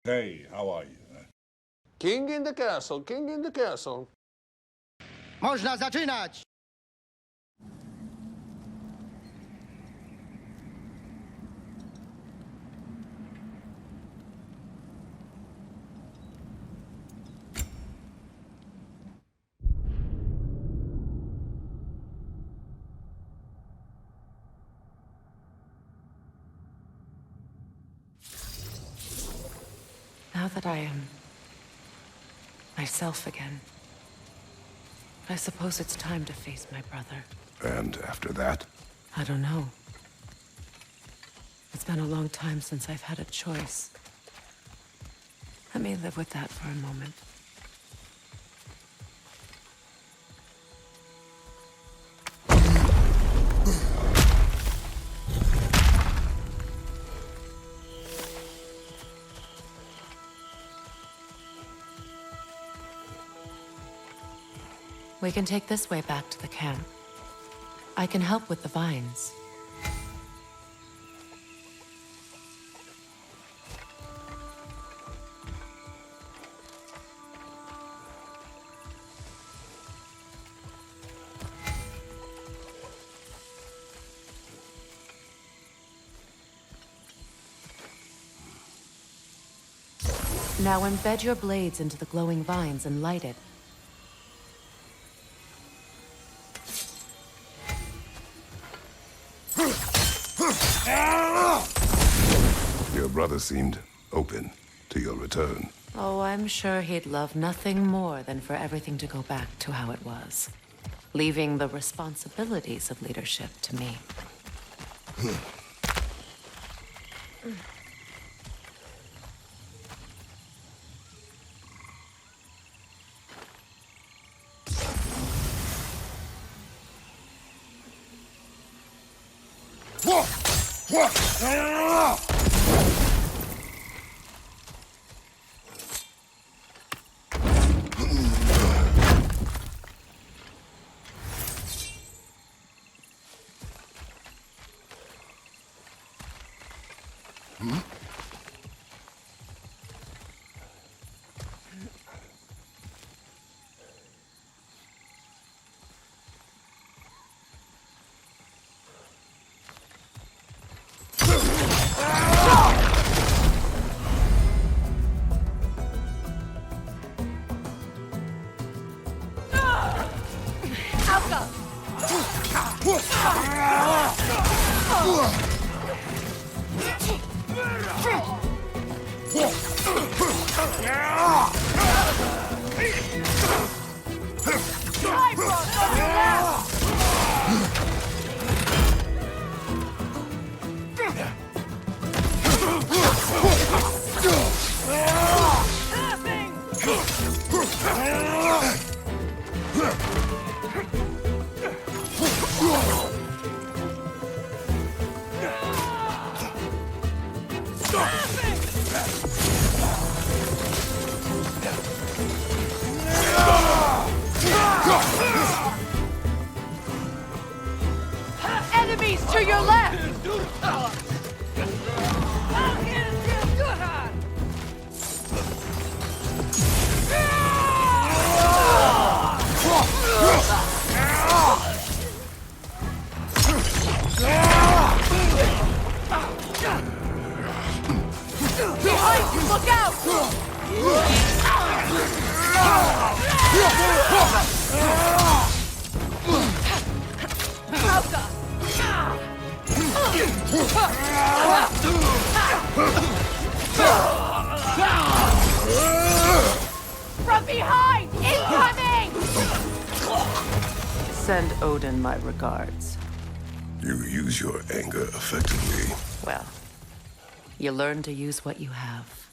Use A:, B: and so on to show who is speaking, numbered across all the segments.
A: Hey, how are you?
B: King in the castle, king in the castle.
C: Można zaczynać!
D: Now that I am myself again, I suppose it's time to face my brother.
E: And after that?
D: I don't know. It's been a long time since I've had a choice. Let me live with that for a moment. We can take this way back to the camp. I can help with the vines. Now embed your blades into the glowing vines and light it.
E: Your brother seemed open to your return.
D: Oh, I'm sure he'd love nothing more than for everything to go back to how it was, leaving the responsibilities of leadership to me.
F: Enemies to your left! Behind you, look out! From behind! Incoming!
D: Send Odin my regards.
E: You use your anger effectively.
D: Well, you learn to use what you have.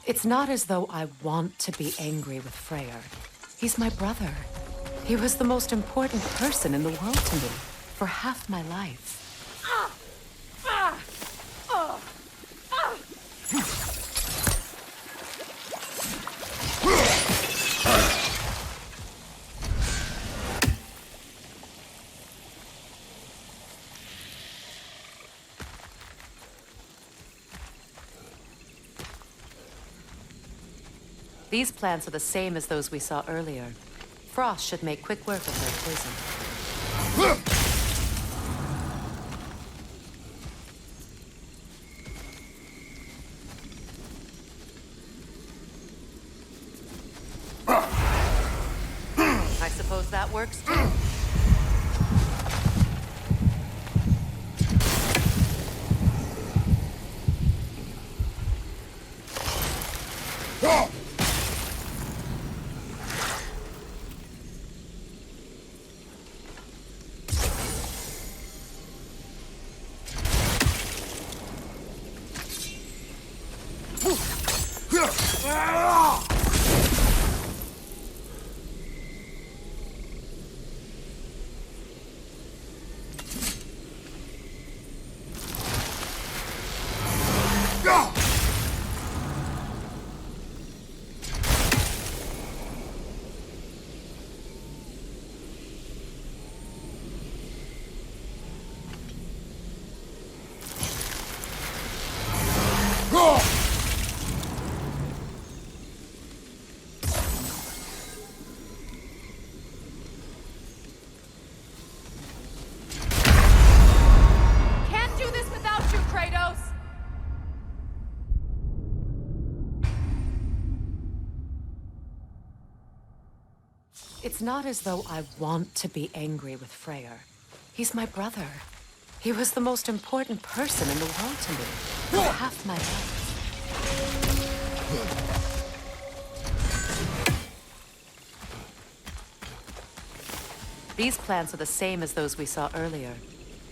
D: It's not as though I want to be angry with Freyr. He's my brother. He was the most important person in the world to me for half my life. These plants are the same as those we saw earlier. Frost should make quick work of their poison. I suppose that works too.
F: Can't do this without you, Kratos!
D: It's not as though I want to be angry with Freyr. He's my brother. He was the most important person in the world to me for half my life. These plants are the same as those we saw earlier.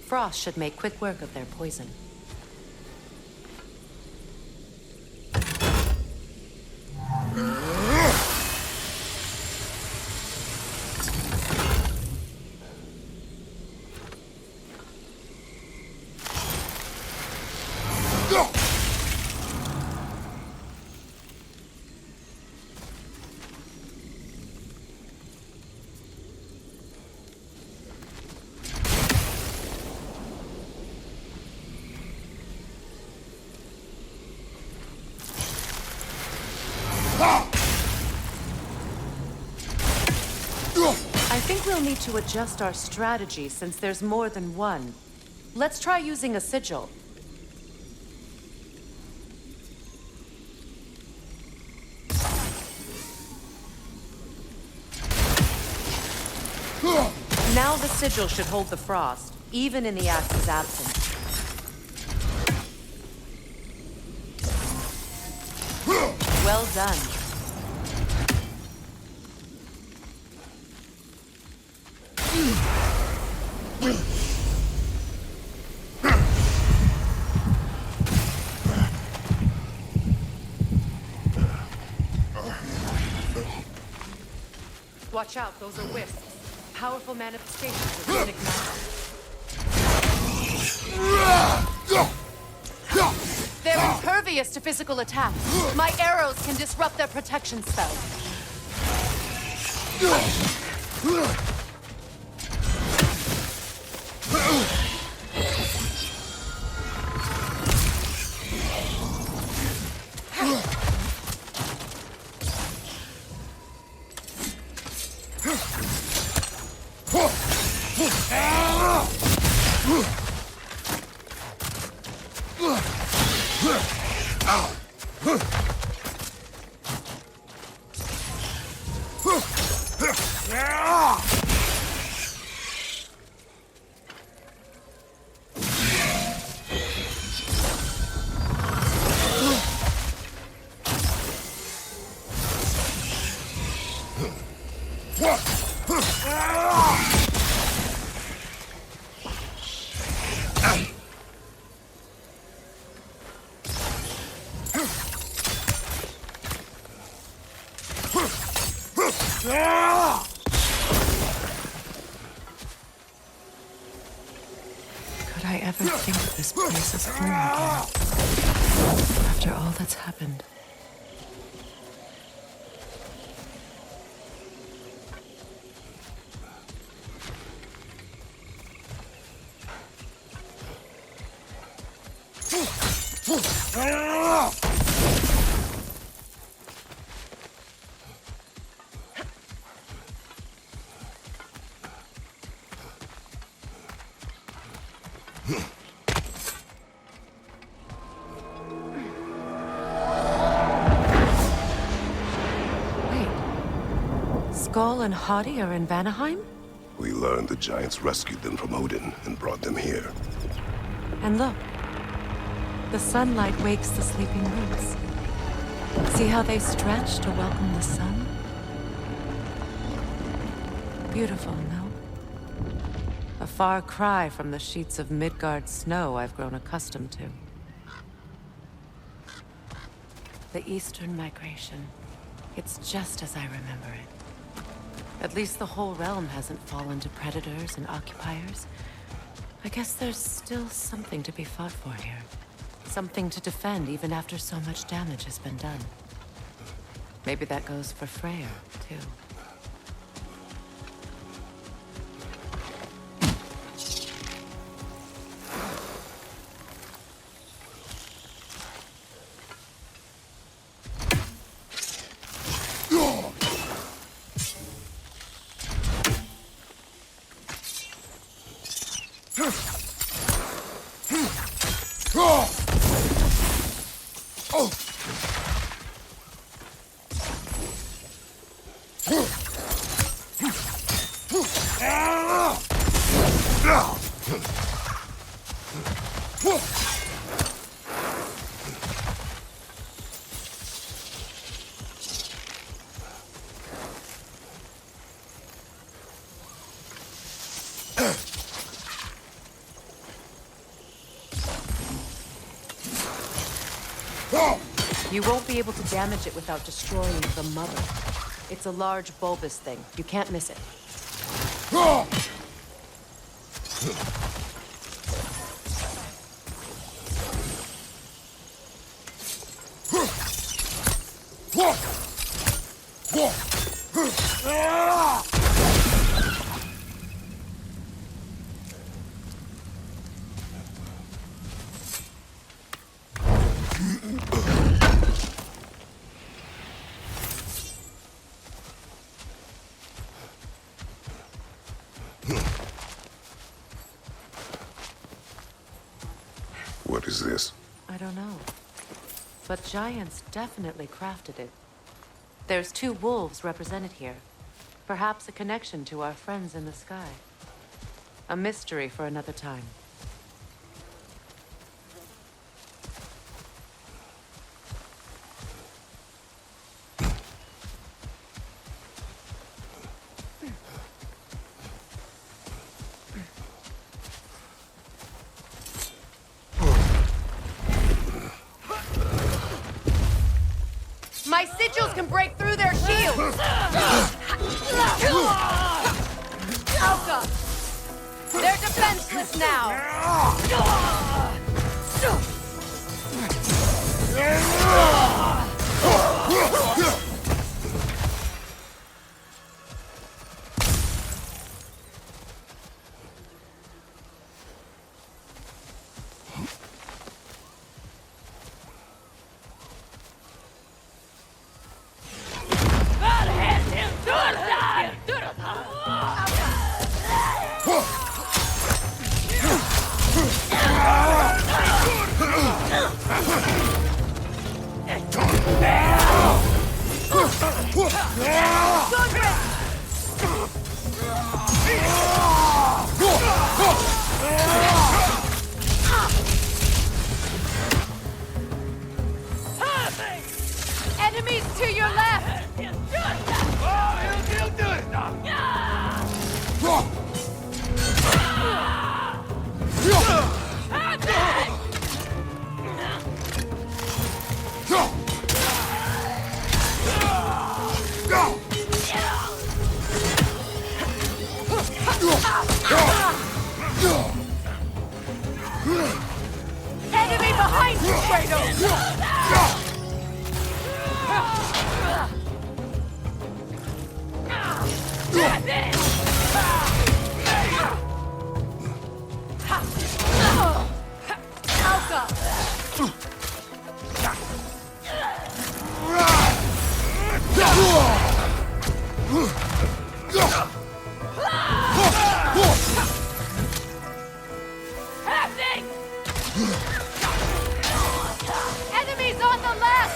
D: Frost should make quick work of their poison. I think we'll need to adjust our strategy since there's more than one. Let's try using a sigil. Now the sigil should hold the frost, even in the axe's absence. Well done. Watch out, those are wisps. Powerful manifestations of runic magic. They're impervious to physical attacks. My arrows can disrupt their protection spell. Could I ever think of this place as home again? After all that's happened. Skull and Hati are in Vanaheim?
E: We learned the giants rescued them from Odin and brought them here.
D: And look, the sunlight wakes the sleeping roots. See how they stretch to welcome the sun? Beautiful, no? A far cry from the sheets of Midgard snow I've grown accustomed to. The Eastern Migration. It's just as I remember it. At least the whole realm hasn't fallen to predators and occupiers. I guess there's still something to be fought for here. Something to defend even after so much damage has been done. Maybe that goes for Freyr, too. You won't be able to damage it without destroying the mother. It's a large bulbous thing. You can't miss it.
E: What is this?
D: I don't know. But giants definitely crafted it. There's 2 wolves represented here. Perhaps a connection to our friends in the sky. A mystery for another time.
F: My sigils can break through their shields! Alka! They're defenseless now! Enemies to your left! Enemy behind you, Kratos! Enemies on the left!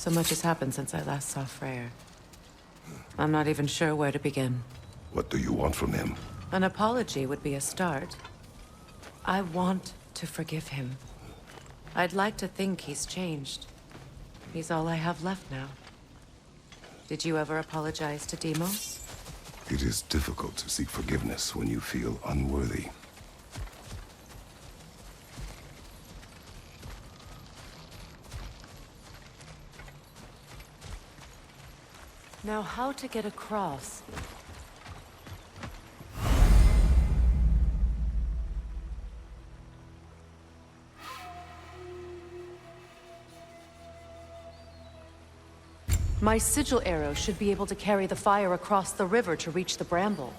D: So much has happened since I last saw Freyr. I'm not even sure where to begin.
E: What do you want from him?
D: An apology would be a start. I want to forgive him. I'd like to think he's changed. He's all I have left now. Did you ever apologize to Demos?
E: It is difficult to seek forgiveness when you feel unworthy.
D: Now, how to get across? My sigil arrow should be able to carry the fire across the river to reach the bramble.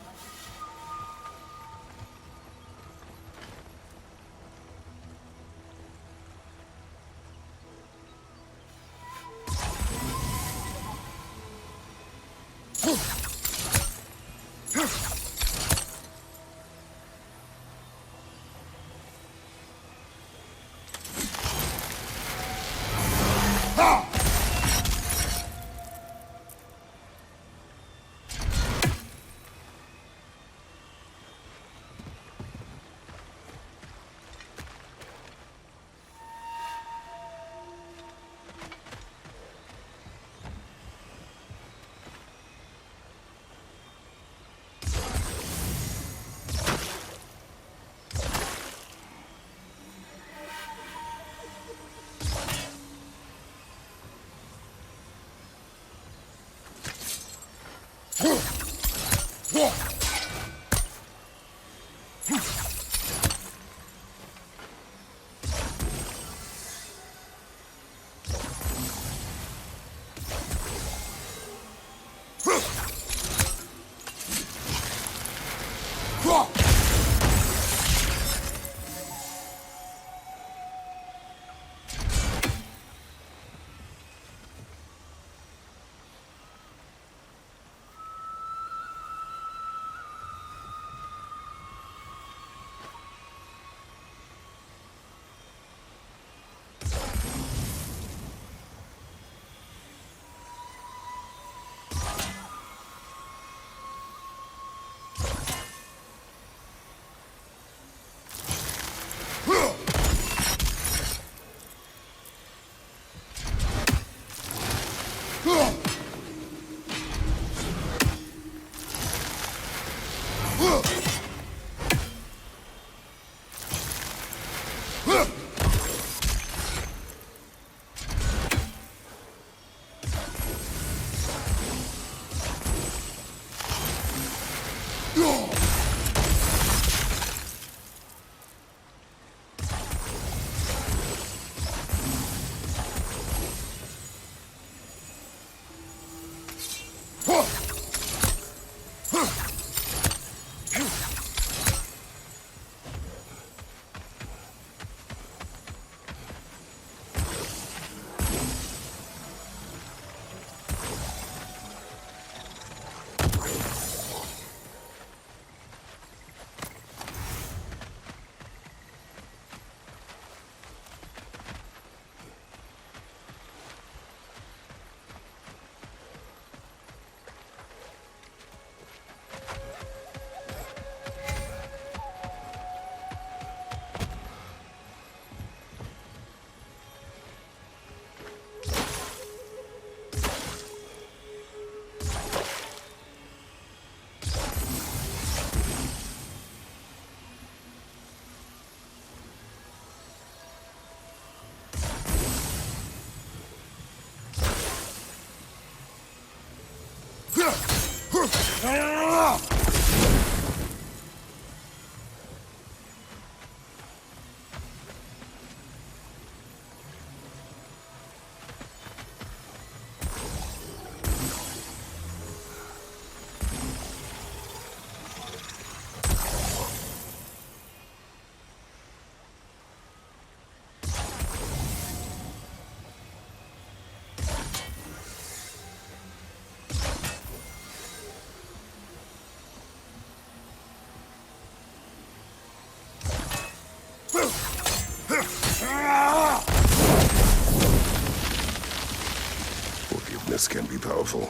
E: Forgiveness can be powerful,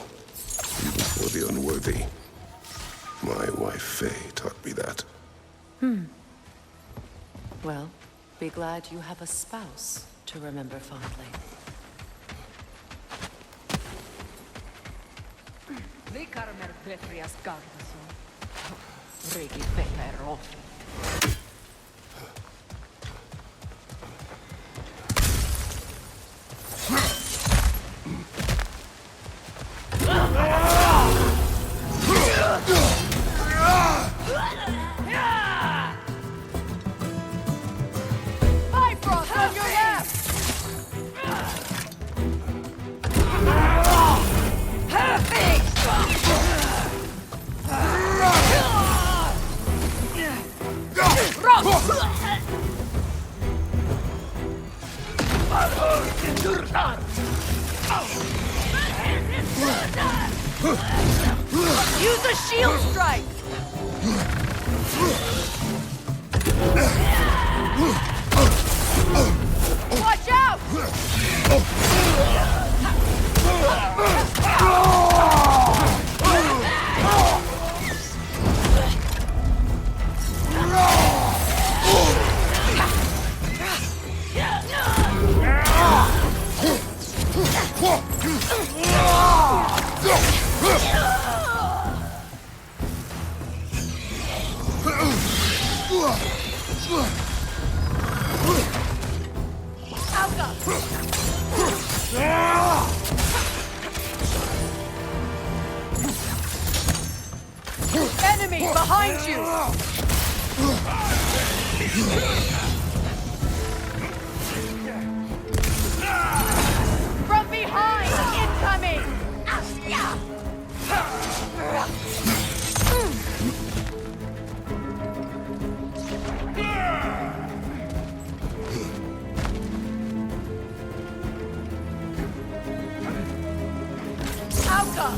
E: even for the unworthy. My wife Faye taught me that.
D: Well, be glad you have a spouse to remember fondly.
F: Bifrost on your left! Use a shield strike! Watch out! Enemy behind you! From behind! Incoming! Alka!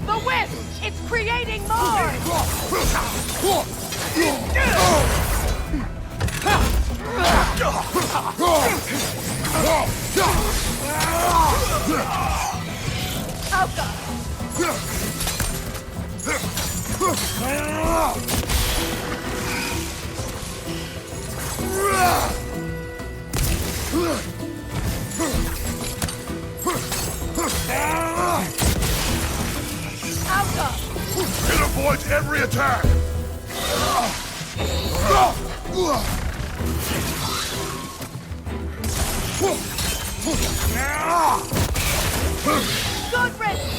F: The wisp! It's creating more! Alka! Alka!
E: It avoids every attack!
F: Good riddance!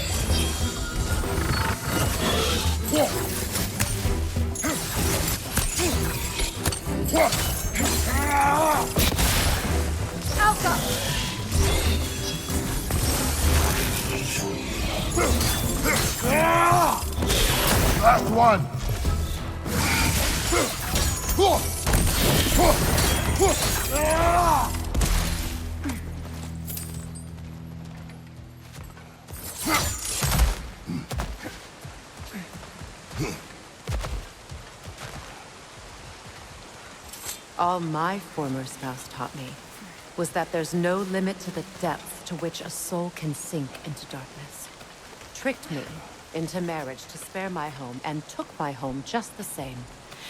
F: Alka!
E: Last one!
D: All my former spouse taught me was that there's no limit to the depth to which a soul can sink into darkness. Tricked me into marriage to spare my home, and took my home just the same.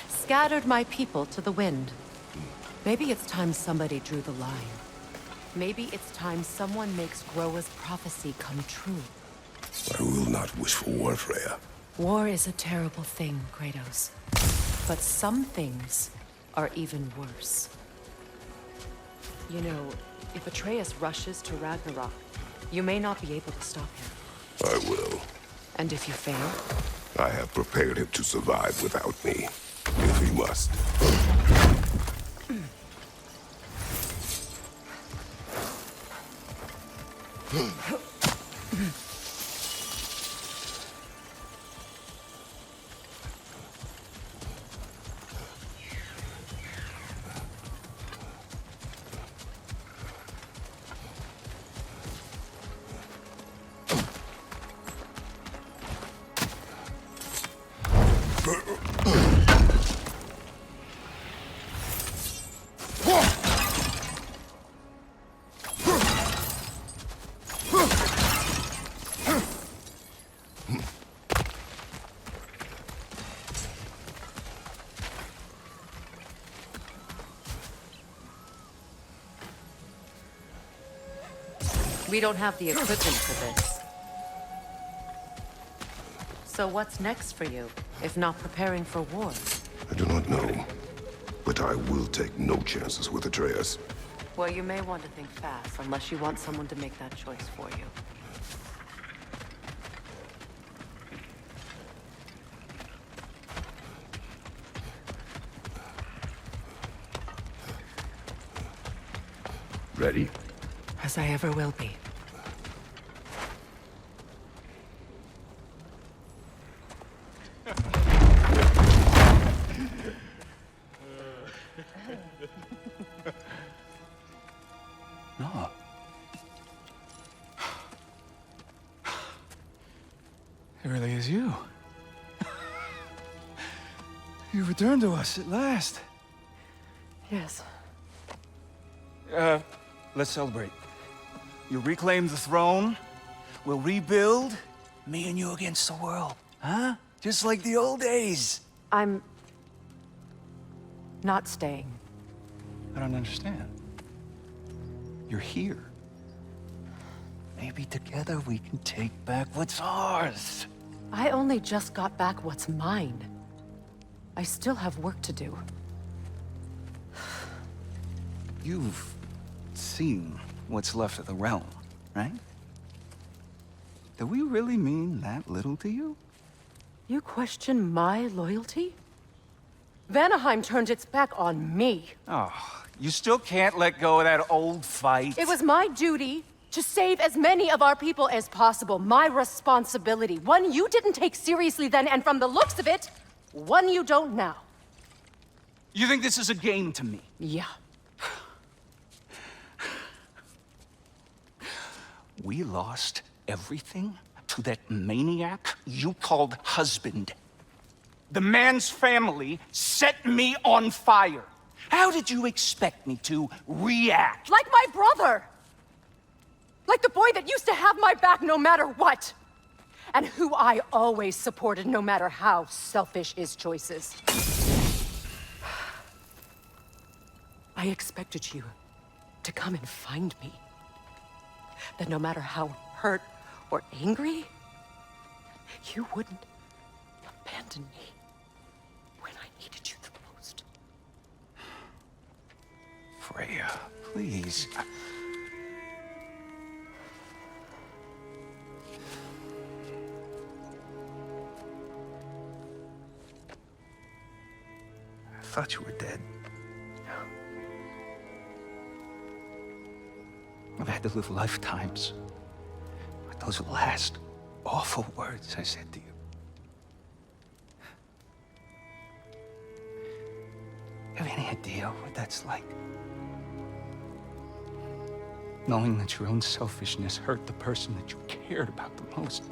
D: Scattered my people to the wind. Maybe it's time somebody drew the line. Maybe it's time someone makes Groa's prophecy come true.
E: I will not wish for war, Freya.
D: War is a terrible thing, Kratos. But some things are even worse. You know, if Atreus rushes to Ragnarok, you may not be able to stop him.
E: I will.
D: And if you fail?
E: I have prepared him to survive without me, if he must.
D: We don't have the equipment for this. So what's next for you, if not preparing for war?
E: I do not know, but I will take no chances with Atreus.
D: Well, you may want to think fast, unless you want someone to make that choice for you.
E: Ready?
D: As I ever will be.
A: No. It really is you. You returned to us at last.
D: Yes.
A: Let's celebrate. You reclaim the throne. We'll rebuild. Me and you against the world. Huh? Just like the old days.
D: I'm... not staying.
A: I don't understand. You're here. Maybe together we can take back what's ours.
D: I only just got back what's mine. I still have work to do.
A: You've seen what's left of the realm, right? Do we really mean that little to you?
D: You question my loyalty? Vanaheim turned its back on me.
A: Oh, you still can't let go of that old fight.
D: It was my duty to save as many of our people as possible. My responsibility. One you didn't take seriously then, and from the looks of it, one you don't now.
A: You think this is a game to me?
D: Yeah.
A: We lost everything to that maniac you called husband. The man's family set me on fire. How did you expect me to react?
D: Like my brother! Like the boy that used to have my back no matter what! And who I always supported no matter how selfish his choices. I expected you to come and find me. That no matter how hurt or angry, you wouldn't abandon me when I needed you the most.
A: Freya, please. I thought you were dead. I've had to live lifetimes with those last awful words I said to you. Have any idea what that's like? Knowing that your own selfishness hurt the person that you cared about the most.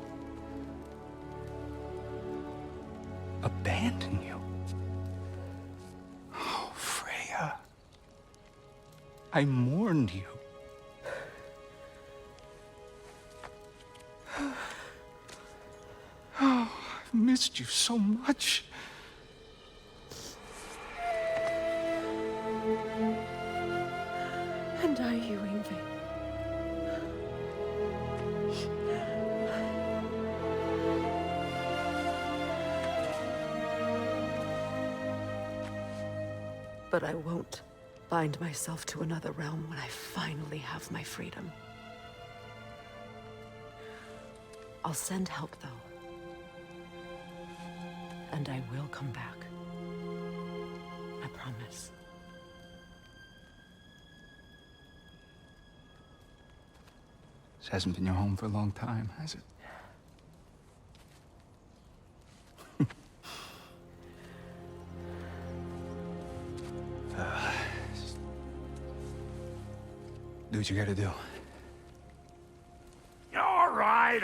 A: Abandon you. Oh, Freya. I mourned you. Oh, I've missed you so much.
D: And I you, Yngvi. But I won't bind myself to another realm when I finally have my freedom. I'll send help, though. And I will come back. I promise.
A: This hasn't been your home for a long time, has it? Do what you gotta do.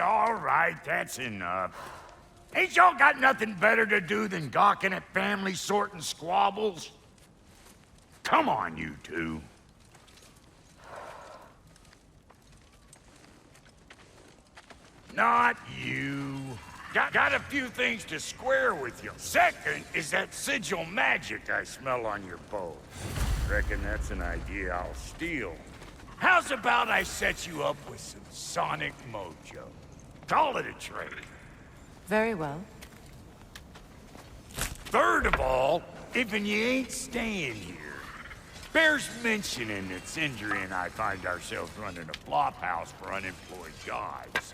G: All right, that's enough. Ain't y'all got nothing better to do than gawking at family sorting squabbles? Come on, you two. Not you. Got a few things to square with you. Second is that sigil magic I smell on your bow. Reckon that's an idea I'll steal. How's about I set you up with some sonic mojo? Call it a trade.
D: Very well.
G: Third of all, if you ain't staying here, bears mentioning that Sindri and I find ourselves running a flop house for unemployed gods.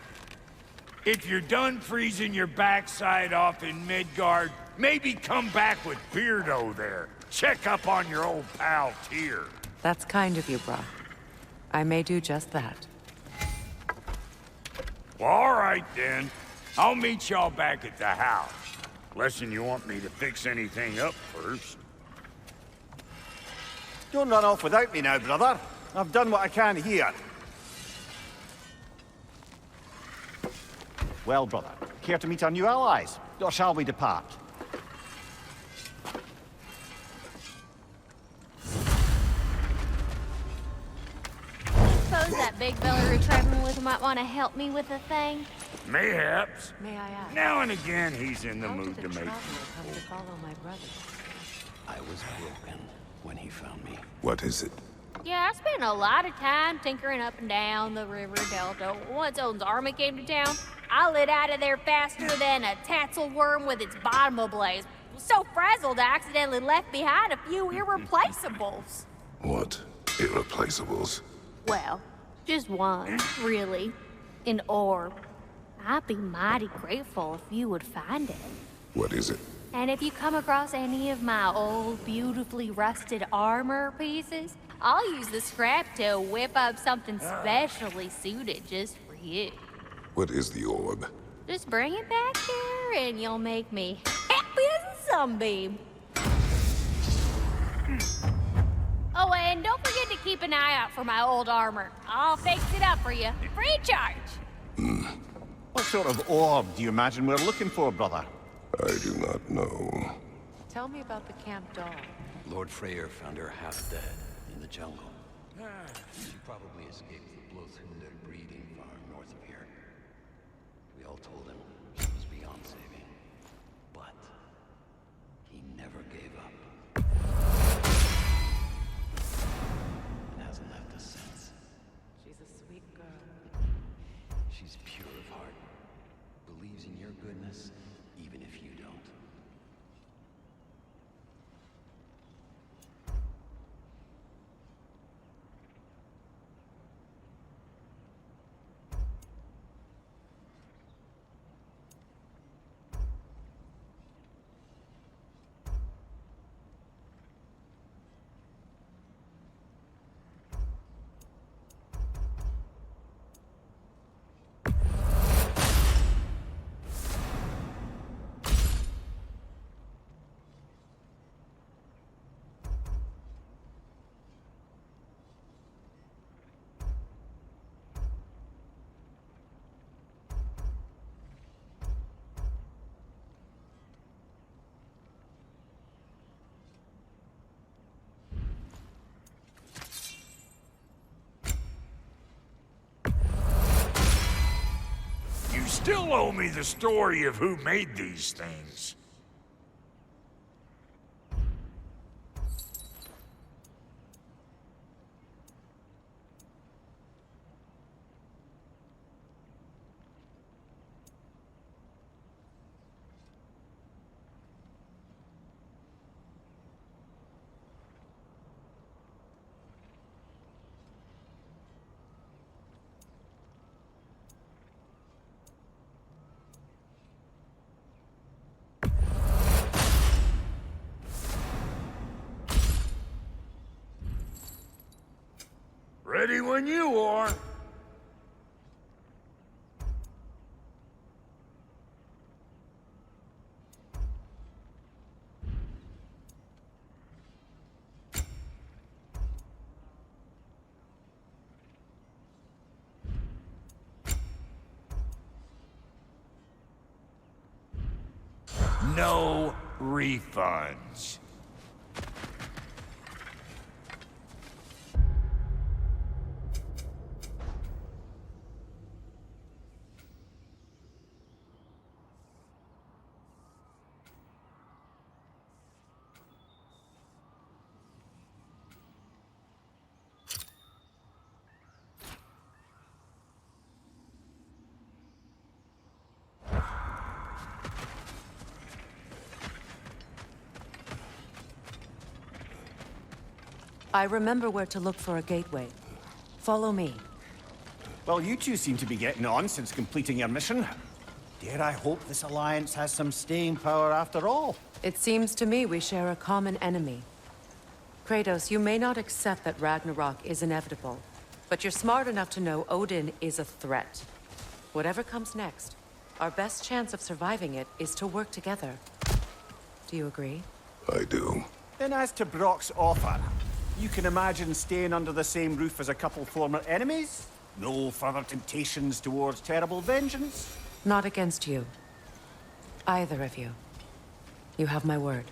G: If you're done freezing your backside off in Midgard, maybe come back with Beardo there. Check up on your old pal Tyr.
D: That's kind of you, Brock. I may do just that.
G: Well, all right then. I'll meet y'all back at the house. Unless you want me to fix anything up first.
C: Don't run off without me now, brother. I've done what I can here. Well, brother, care to meet our new allies? Or shall we depart?
F: Suppose that big fella you're traveling with might want to help me with a thing.
G: Mayhaps.
D: May I ask?
G: Now and again, he's in the
D: How
G: mood
D: did
G: to
D: the
G: make...
D: traveler come to follow my brother?
H: I was broken when he found me.
E: What is it?
F: Yeah, I spent a lot of time tinkering up and down the river delta. Once Odin's army came to town, I lit out of there faster than a tassel worm with its bottom ablaze. So frazzled, I accidentally left behind a few irreplaceables.
E: What? Irreplaceables?
F: Well, just one, really. An orb. I'd be mighty grateful if you would find it.
E: What is it?
F: And if you come across any of my old, beautifully rusted armor pieces, I'll use the scrap to whip up something specially suited just for you.
E: What is the orb?
F: Just bring it back here and you'll make me happy as a sunbeam. Oh, and don't forget to keep an eye out for my old armor. I'll fix it up for you, free of charge.
C: What sort of orb do you imagine we're looking for, brother?
E: I do not know.
D: Tell me about the camp doll.
H: Lord Freyr found her half dead in the jungle. She probably escaped the Blothhunder breeding farm north of here. We all told him she was beyond saving. But he never gave up. And hasn't left us since.
D: She's a sweet girl.
H: She's pure of heart. Believes in your goodness, even if you don't.
G: You still owe me the story of who made these things. when you are. No refunds.
D: I remember where to look for a gateway. Follow me.
C: Well, you two seem to be getting on since completing your mission. Dare I hope this alliance has some staying power after all?
D: It seems to me we share a common enemy. Kratos, you may not accept that Ragnarok is inevitable, but you're smart enough to know Odin is a threat. Whatever comes next, our best chance of surviving it is to work together. Do you agree?
E: I do.
C: Then as to Brock's offer, you can imagine staying under the same roof as a couple former enemies? No further temptations towards terrible vengeance?
D: Not against you. Either of you. You have my word.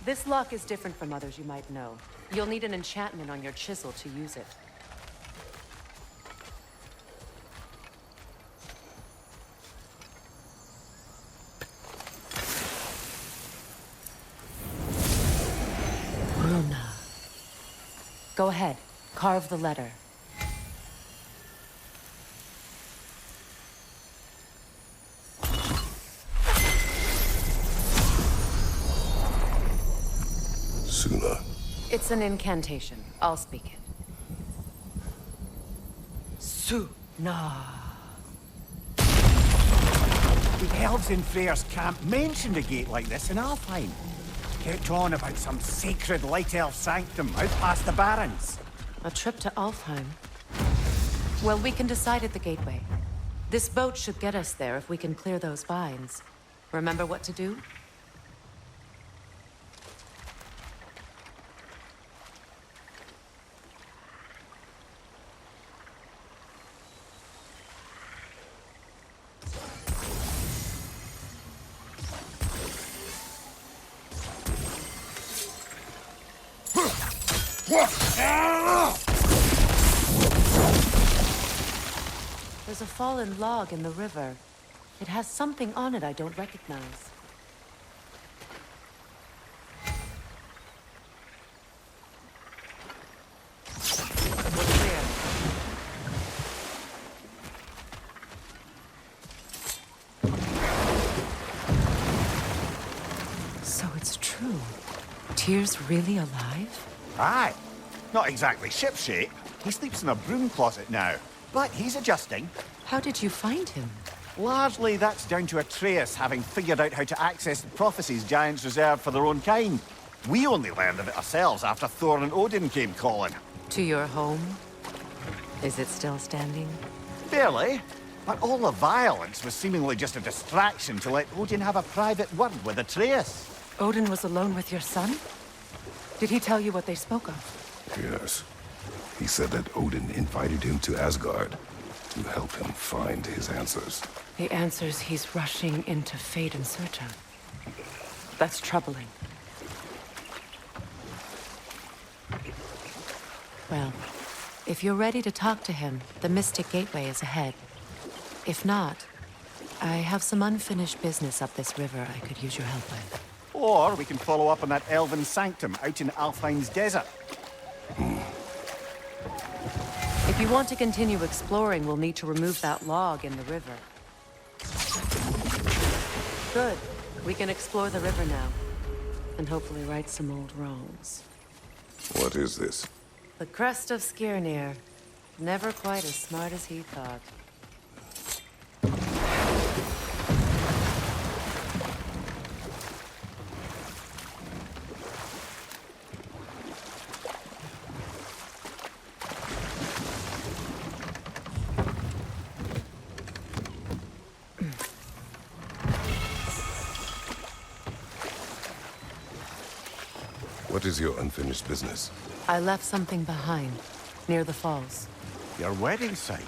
D: This lock is different from others you might know. You'll need an enchantment on your chisel to use it. Runa. Go ahead. Carve the letter.
E: Suna.
D: It's an incantation. I'll speak it. Suna.
C: The elves in Freyr's camp mentioned a gate like this in Alfheim. Kept on about some sacred light elf sanctum out past the Barrens.
D: A trip to Alfheim? Well, we can decide at the gateway. This boat should get us there if we can clear those vines. Remember what to do? There's a fallen log in the river. It has something on it I don't recognize. We're clear. So it's true. Tyr's really alive?
C: Aye. Not exactly shipshape. He sleeps in a broom closet now. But he's adjusting.
D: How did you find him?
C: Largely, that's down to Atreus having figured out how to access the prophecies giants reserved for their own kind. We only learned of it ourselves after Thor and Odin came calling.
D: To your home? Is it still standing?
C: Barely. But all the violence was seemingly just a distraction to let Odin have a private word with Atreus.
D: Odin was alone with your son? Did he tell you what they spoke of?
E: Yes. He said that Odin invited him to Asgard to help him find his answers.
D: The answers he's rushing into fate in search of. That's troubling. Well, if you're ready to talk to him, the Mystic Gateway is ahead. If not, I have some unfinished business up this river I could use your help with.
C: Or we can follow up on that elven sanctum out in Alfheim's desert.
D: If you want to continue exploring, we'll need to remove that log in the river. Good. We can explore the river now. And hopefully right some old wrongs.
E: What is this?
D: The crest of Skirnir. Never quite as smart as he thought.
E: What is your unfinished business?
D: I left something behind, near the falls.
C: Your wedding site.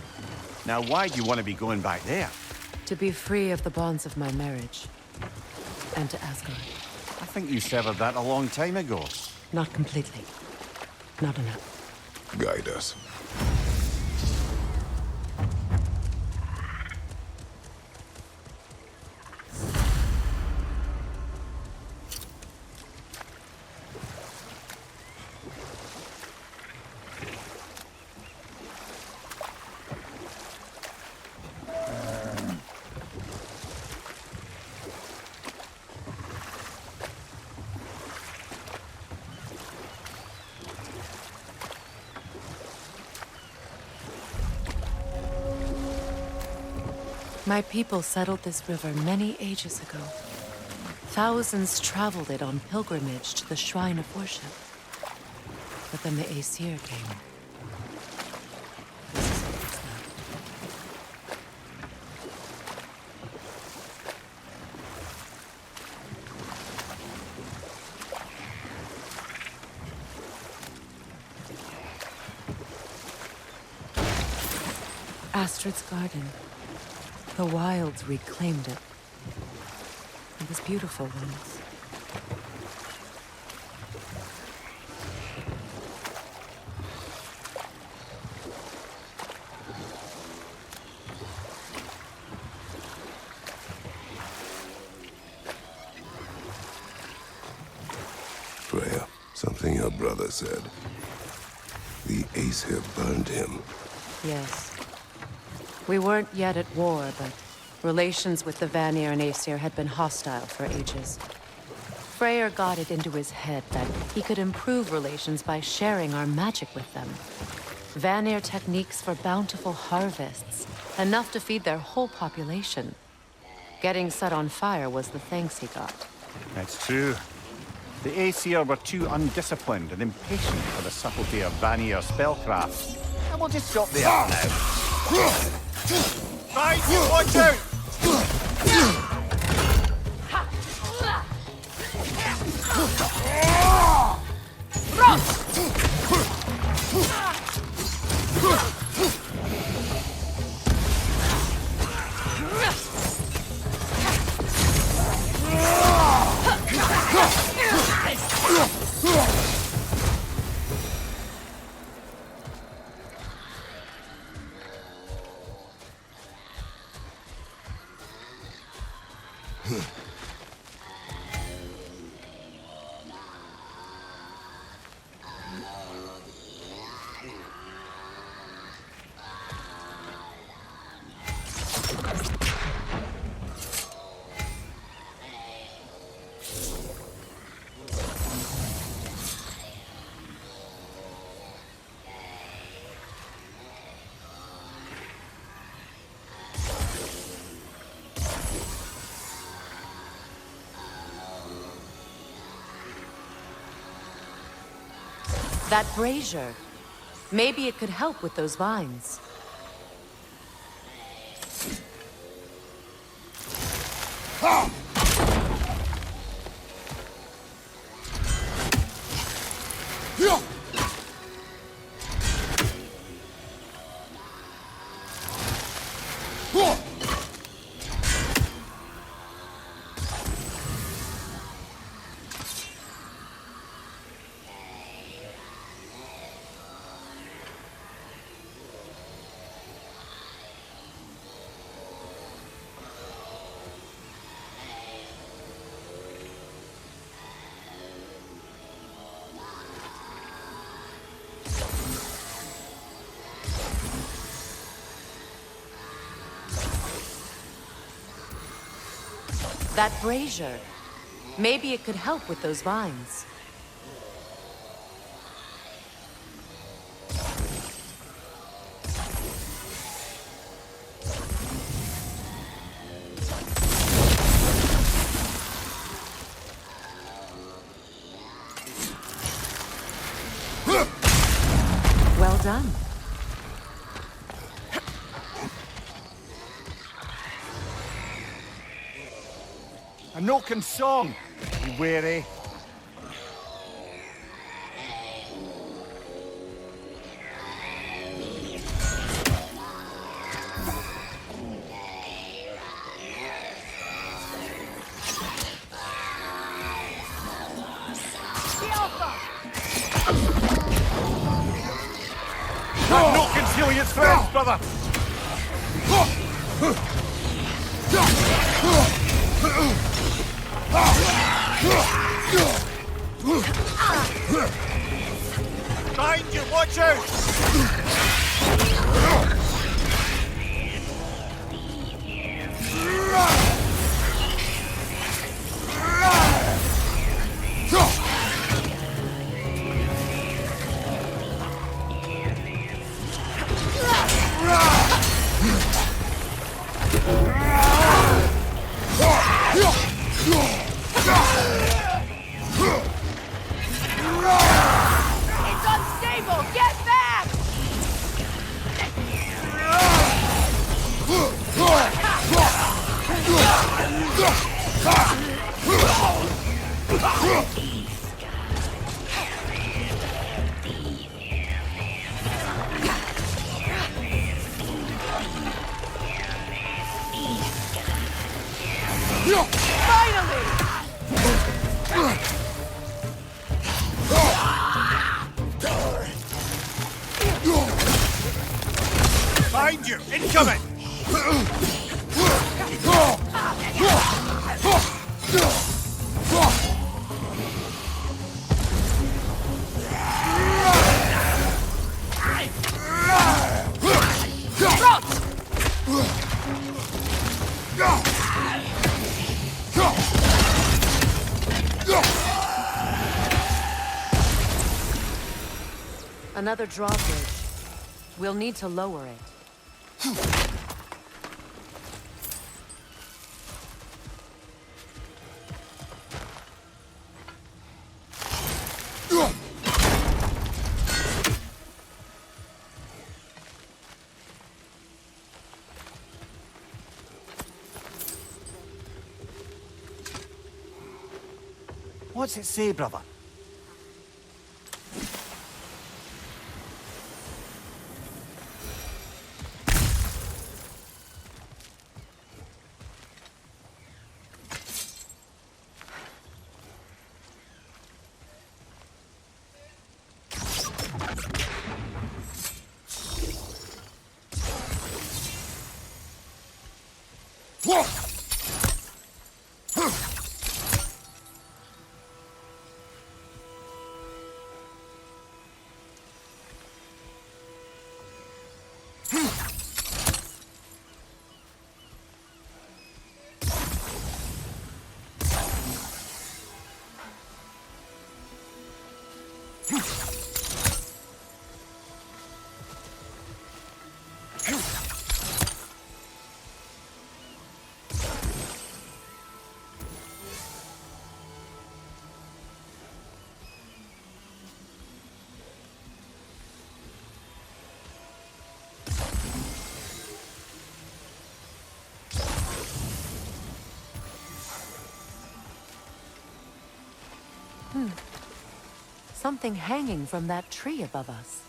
C: Now why do you want to be going back there?
D: To be free of the bonds of my marriage. And to Asgard.
C: I think you severed that a long time ago.
D: Not completely. Not enough.
E: Guide us.
D: My people settled this river many ages ago. Thousands traveled it on pilgrimage to the shrine of worship. But then the Aesir came. This is all that's left. Astrid's garden. The wilds reclaimed it. It was beautiful once.
E: your brother said. The Aesir burned him.
D: Yes. We weren't yet at war, but relations with the Vanir and Aesir had been hostile for ages. Freyr got it into his head that he could improve relations by sharing our magic with them. Vanir techniques for bountiful harvests, enough to feed their whole population. Getting set on fire was the thanks he got.
C: That's true. The Aesir were too undisciplined and impatient for the subtlety of Vanir spellcraft. And we'll just stop there now. Right, watch out!
D: That brazier. Maybe it could help with those vines. That brazier. Maybe it could help with those vines. Well done.
C: A Noken song. Be wary. That Noken's healing its friends, brother. Behind you, watch out!
F: It's unstable! Get back!
C: Behind you! Incoming!
D: Another drawbridge. We'll need to lower it.
C: What's it say, brother?
D: Something hanging from that tree above us.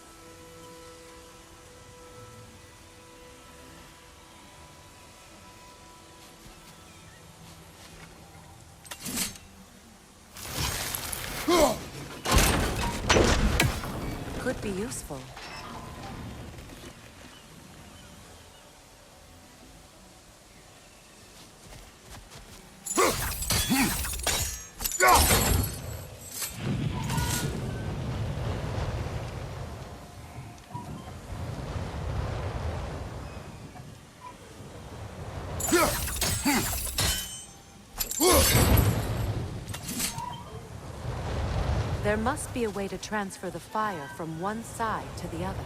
D: Could be useful. There must be a way to transfer the fire from one side to the other.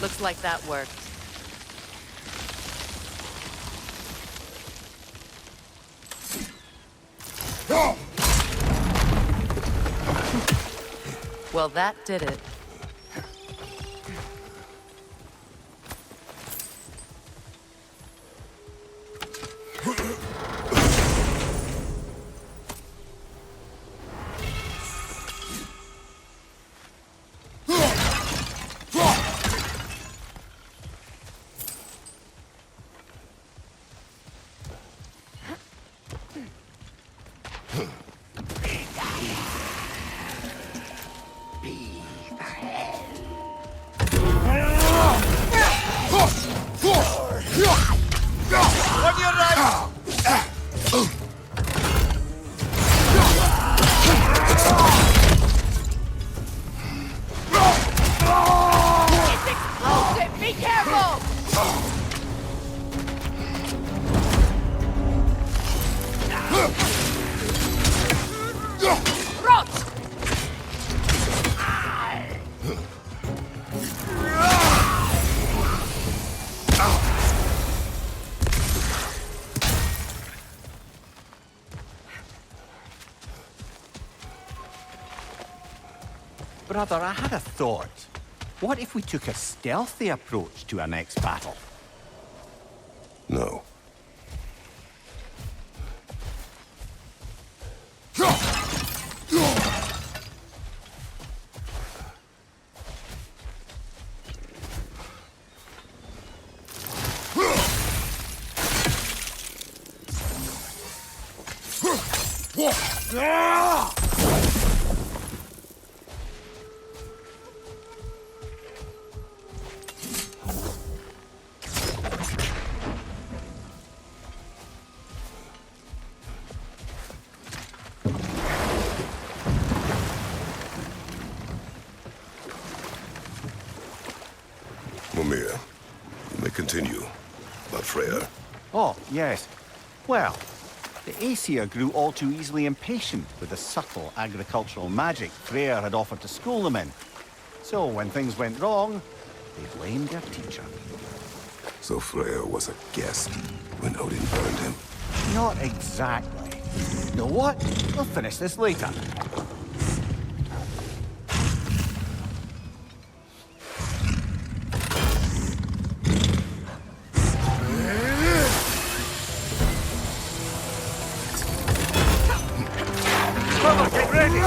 D: Looks like that worked. Well, that did it.
C: Brother, I had a thought. What if we took a stealthy approach to our next battle?
E: No. Mimir, you may continue. About Freya.
C: Oh, yes. Well, the Aesir grew all too easily impatient with the subtle agricultural magic Freyr had offered to school them in. So when things went wrong, they blamed their teacher.
E: So Freya was a guest when Odin burned him.
C: Not exactly. You know what? We'll finish this later.
G: Get ready!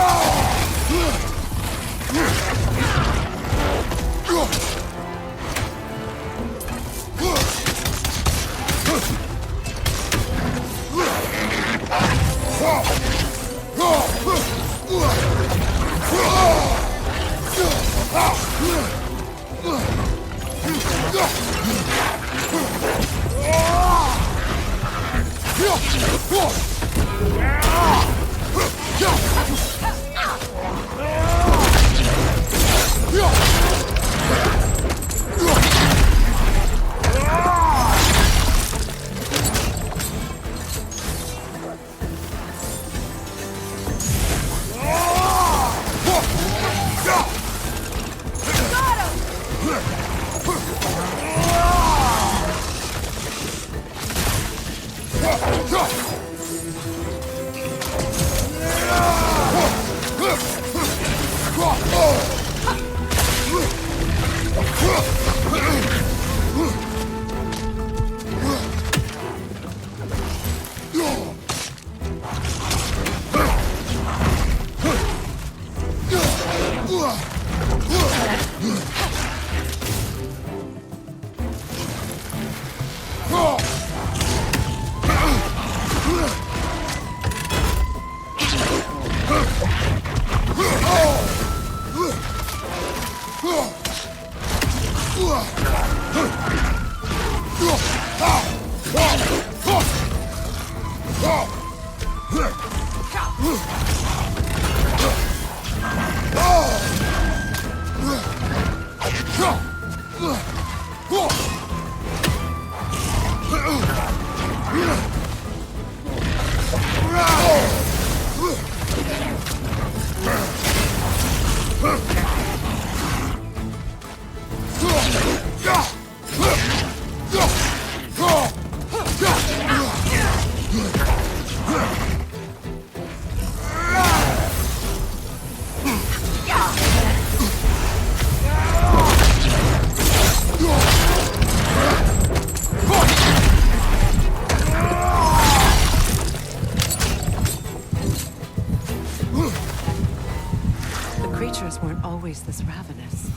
D: Weren't always this ravenous.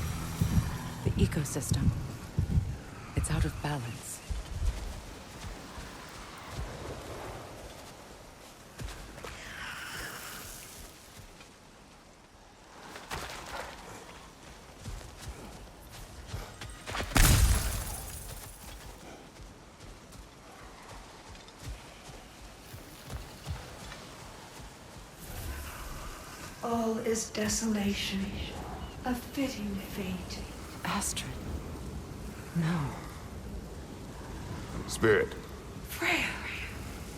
D: The ecosystem, it's out of balance.
I: All is desolation, a fitting fate.
D: Astrid. No.
E: Spirit.
I: Freya,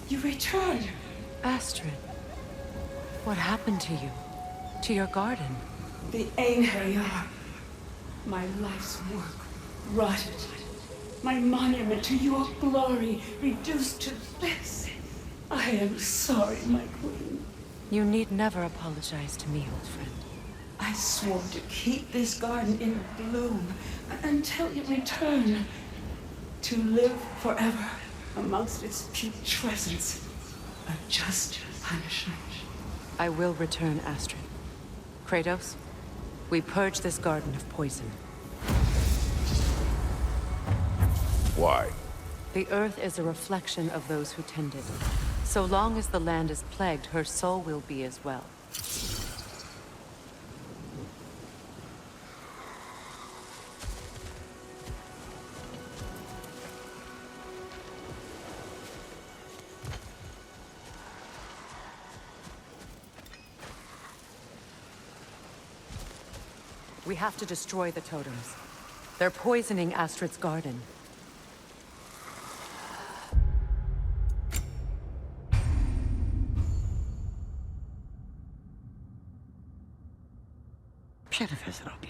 I: you returned.
D: Astrid. What happened to you? To your garden?
I: The Einherjar. My life's work rotted. My monument to your glory reduced to this. I am sorry, my queen.
D: You need never apologize to me, old friend.
I: I swore to keep this garden in bloom until you return. To live forever amongst its putrescence. A just punishment.
D: I will return, Astrid. Kratos, we purge this garden of poison.
E: Why?
D: The earth is a reflection of those who tend it. So long as the land is plagued, her soul will be as well. We have to destroy the totems. They're poisoning Astrid's garden.
J: Przede wszystkim robię.